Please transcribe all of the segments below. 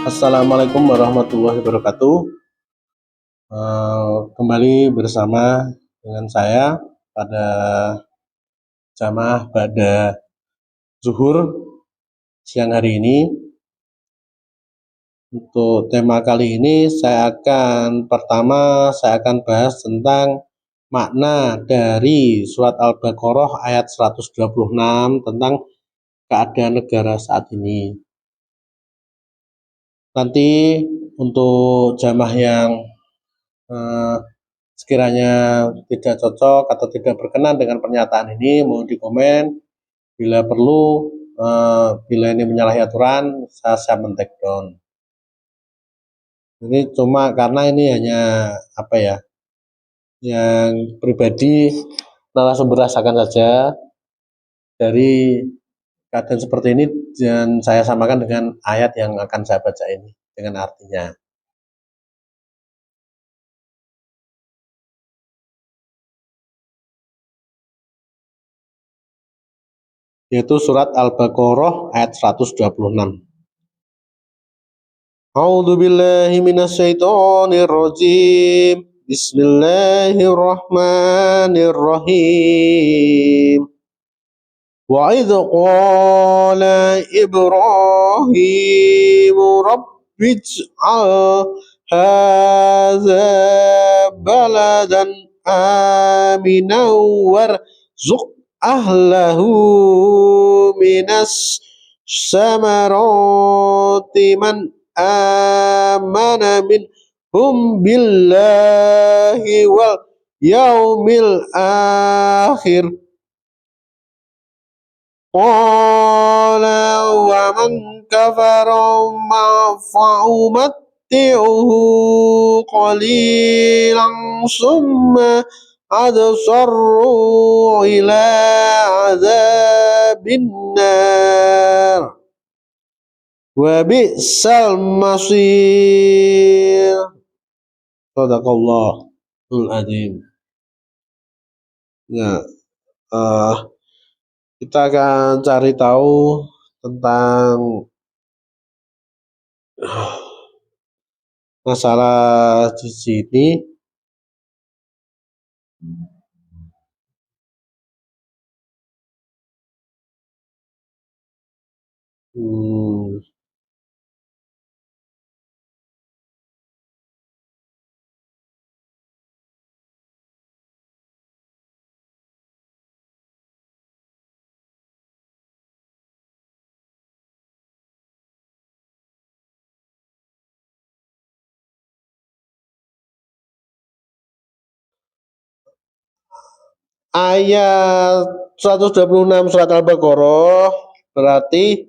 Assalamualaikum warahmatullahi wabarakatuh. Kembali bersama dengan saya pada jamaah ba'da zuhur siang hari ini. Untuk tema kali ini saya akan bahas tentang makna dari surat Al-Baqarah ayat 126 tentang keadaan negara saat ini. Nanti untuk jamaah yang sekiranya tidak cocok atau tidak berkenan dengan pernyataan ini, mohon di komen. Bila perlu, bila ini menyalahi aturan, saya siap men-take down. Ini cuma karena ini hanya yang pribadi narasumber rasakan saja dari keadaan seperti ini, dan saya samakan dengan ayat yang akan saya baca ini dengan artinya. Yaitu surat Al-Baqarah ayat 126. A'udzu billahi minasyaitonir rajim. Bismillahirrahmanirrahim. Wa idz qala Ibrahim rabbij'al hadza baladan aminan warzuq ahlahu minas samarati man amana minhum billahi wal yaumil akhir. Qala wa man kafara fa'umatti'uhu qalilan summa adsaru ila azabin nar wa bi'sal masir. Shadaqallahul adzim. Ya, kita akan cari tahu tentang masalah di sini. Ayat 126 surat Al-Baqarah berarti,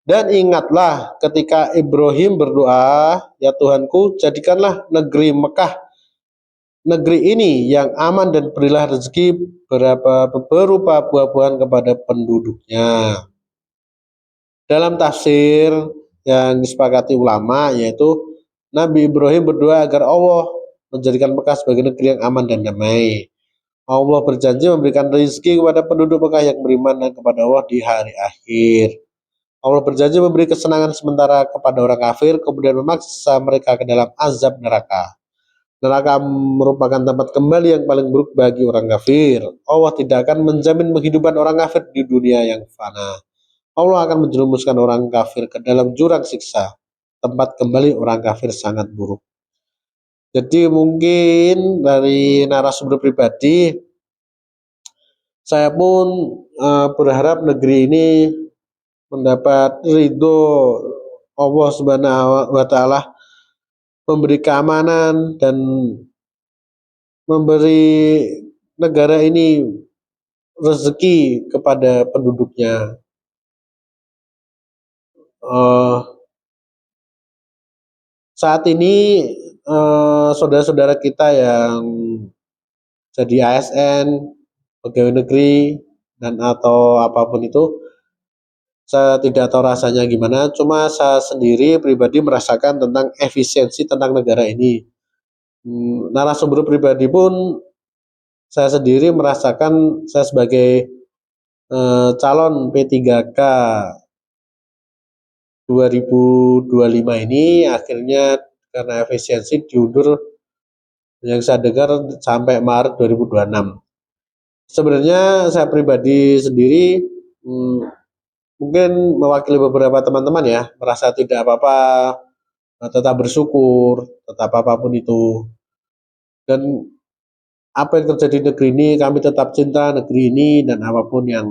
dan ingatlah ketika Ibrahim berdoa, ya Tuhanku, jadikanlah negeri Mekah, negeri ini yang aman, dan berilah rezeki berupa buah-buahan kepada penduduknya. Dalam tafsir yang disepakati ulama, yaitu Nabi Ibrahim berdoa agar Allah menjadikan Mekah sebagai negeri yang aman dan damai. Allah berjanji memberikan rezeki kepada penduduk Mekah yang beriman dan kepada Allah di hari akhir. Allah berjanji memberi kesenangan sementara kepada orang kafir, kemudian memaksa mereka ke dalam azab neraka. Neraka merupakan tempat kembali yang paling buruk bagi orang kafir. Allah tidak akan menjamin penghidupan orang kafir di dunia yang fana. Allah akan menjerumuskan orang kafir ke dalam jurang siksa. Tempat kembali orang kafir sangat buruk. Jadi mungkin dari narasumber pribadi, saya pun berharap negeri ini mendapat ridho Allah Subhanahu wa Ta'ala, memberi keamanan dan memberi negara ini rezeki kepada penduduknya. Saat ini saudara-saudara kita yang jadi ASN, pegawai negeri, dan atau apapun itu, saya tidak tahu rasanya gimana, cuma saya sendiri pribadi merasakan tentang efisiensi tentang negara ini. Narasumber pribadi pun saya sendiri merasakan, saya sebagai calon P3K 2025 ini akhirnya karena efisiensi diundur yang saya dengar sampai Maret 2026. Sebenarnya saya pribadi sendiri mungkin mewakili beberapa teman-teman ya, merasa tidak apa-apa, tetap bersyukur, tetap apapun itu. Dan apa yang terjadi di negeri ini, kami tetap cinta negeri ini dan apapun yang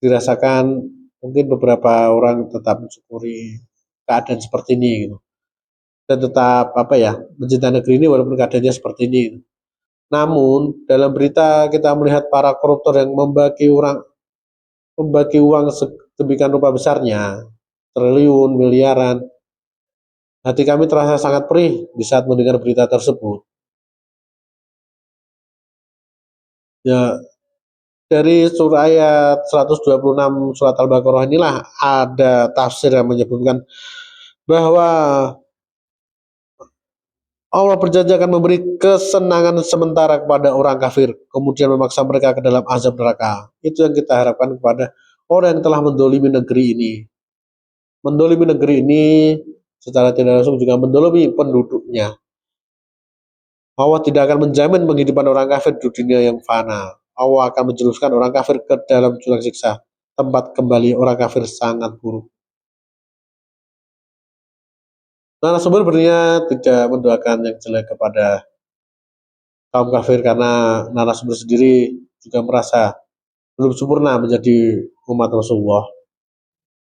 dirasakan, mungkin beberapa orang tetap mensyukuri keadaan seperti ini gitu. Dan tetap apa ya, mencintai negeri ini walaupun keadaannya seperti ini gitu. Namun dalam berita kita melihat para koruptor yang membagi uang sedemikian rupa besarnya, triliun, miliaran. Hati kami terasa sangat perih di saat mendengar berita tersebut. Ya, dari surah ayat 126 surat Al-Baqarah inilah ada tafsir yang menyebutkan bahwa Allah berjanji akan memberi kesenangan sementara kepada orang kafir, kemudian memaksa mereka ke dalam azab neraka. Itu yang kita harapkan kepada orang yang telah mendolimi negeri ini. Mendolimi negeri ini secara tidak langsung juga mendolimi penduduknya. Allah tidak akan menjamin penghidupan orang kafir di dunia yang fana. Allah akan menjerumuskan orang kafir ke dalam jurang siksa. Tempat kembali orang kafir sangat buruk. Narasumber berniat tidak mendoakan yang jelek kepada kaum kafir karena narasumber sendiri juga merasa belum sempurna menjadi umat Rasulullah.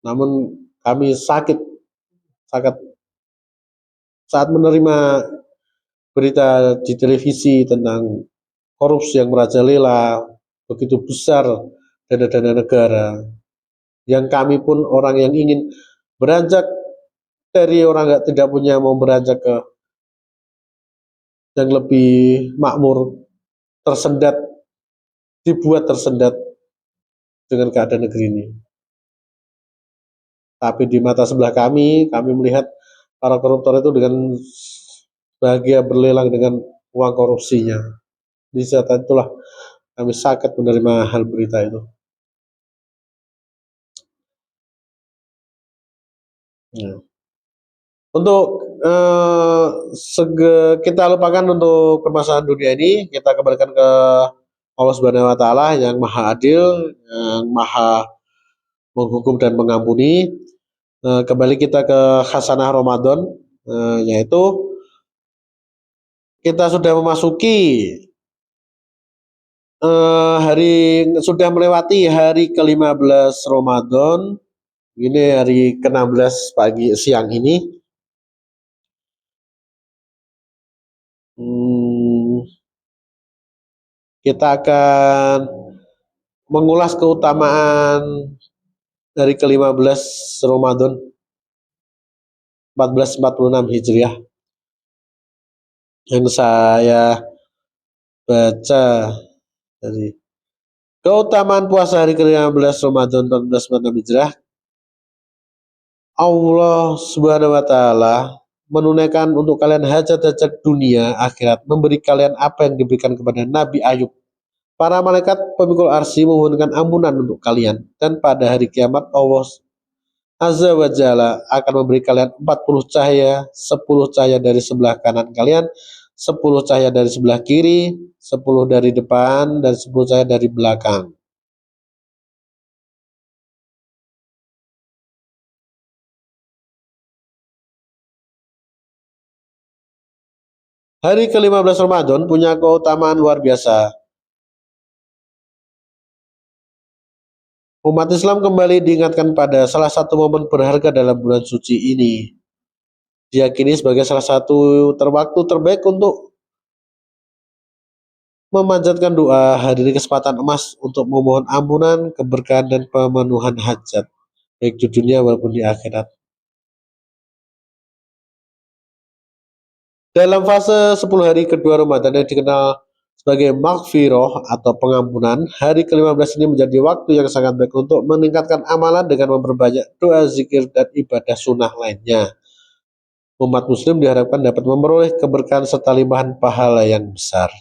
Namun kami sakit saat menerima berita di televisi tentang korupsi yang merajalela begitu besar dana-dana negara, yang kami pun orang yang ingin beranjak dari orang yang tidak punya mau beranjak ke yang lebih makmur, tersendat, dibuat tersendat dengan keadaan negeri ini. Tapi di mata sebelah kami melihat para koruptor itu dengan bahagia berlelang dengan uang korupsinya. Di saat itulah kami sakit menerima hal berita itu. Ya. Untuk kita lupakan untuk permasalahan dunia ini, kita kembalikan ke Allah Subhanahu wa taala yang Maha Adil, yang Maha menghukum dan mengampuni. Kembali kita ke khasanah Ramadan, yaitu kita sudah memasuki sudah melewati hari ke-15 Ramadan. Ini hari ke-16 pagi siang ini. Kita akan mengulas keutamaan dari ke-15 Ramadan 1446 Hijriah yang saya baca dari keutamaan puasa hari ke-15 Ramadan 1446 Hijriah. Allah Subhanahu wa taala menunaikan untuk kalian hajat-hajat dunia akhirat, memberi kalian apa yang diberikan kepada Nabi Ayub. Para malaikat pemikul arsy memohonkan ampunan untuk kalian, dan pada hari kiamat Allah Azza wa Jalla akan memberi kalian 40 cahaya, 10 cahaya dari sebelah kanan kalian, 10 cahaya dari sebelah kiri, 10 dari depan, dan 10 cahaya dari belakang. Hari ke-15 Ramadan punya keutamaan luar biasa. Umat Islam kembali diingatkan pada salah satu momen berharga dalam bulan suci ini. Diyakini sebagai salah satu waktu terbaik untuk memanjatkan doa. Hari ini kesempatan emas untuk memohon ampunan, keberkahan, dan pemenuhan hajat, baik di dunia maupun di akhirat. Dalam fase 10 hari kedua Ramadan yang dikenal sebagai maghfirah atau pengampunan, hari ke-15 ini menjadi waktu yang sangat baik untuk meningkatkan amalan dengan memperbanyak doa, zikir, dan ibadah sunnah lainnya. Umat muslim diharapkan dapat memperoleh keberkahan serta limpahan pahala yang besar.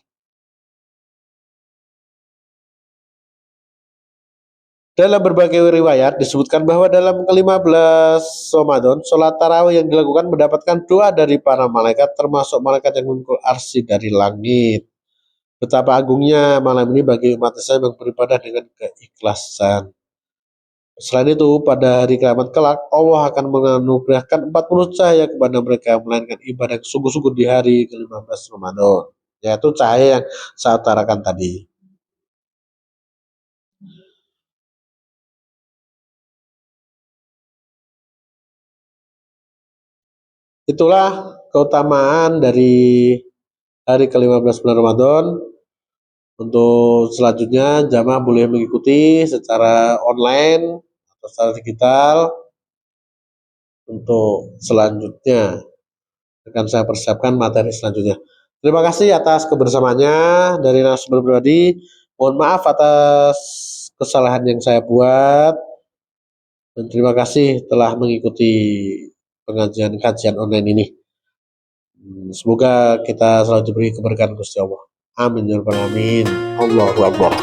Dalam berbagai riwayat disebutkan bahwa dalam ke-15 Ramadan, sholat tarawih yang dilakukan mendapatkan doa dari para malaikat, termasuk malaikat yang memikul arsy dari langit. Betapa agungnya malam ini bagi umat Islam yang beribadah dengan keikhlasan. Selain itu, pada hari kiamat kelak, Allah akan menganugerahkan 40 cahaya kepada mereka, melainkan ibadah yang sungguh-sungguh di hari ke-15 Ramadan, yaitu cahaya yang saya utarakan tadi. Itulah keutamaan dari hari ke-15 bulan Ramadan. Untuk selanjutnya, jamaah boleh mengikuti secara online atau secara digital. Untuk selanjutnya akan saya persiapkan materi selanjutnya. Terima kasih atas kebersamaannya dari narasumber pribadi. Mohon maaf atas kesalahan yang saya buat, dan terima kasih telah mengikuti pengajian kajian online ini. Semoga kita selalu diberi keberkahan Gusti Allah. Amin ya rabbal alamin. Allahu akbar.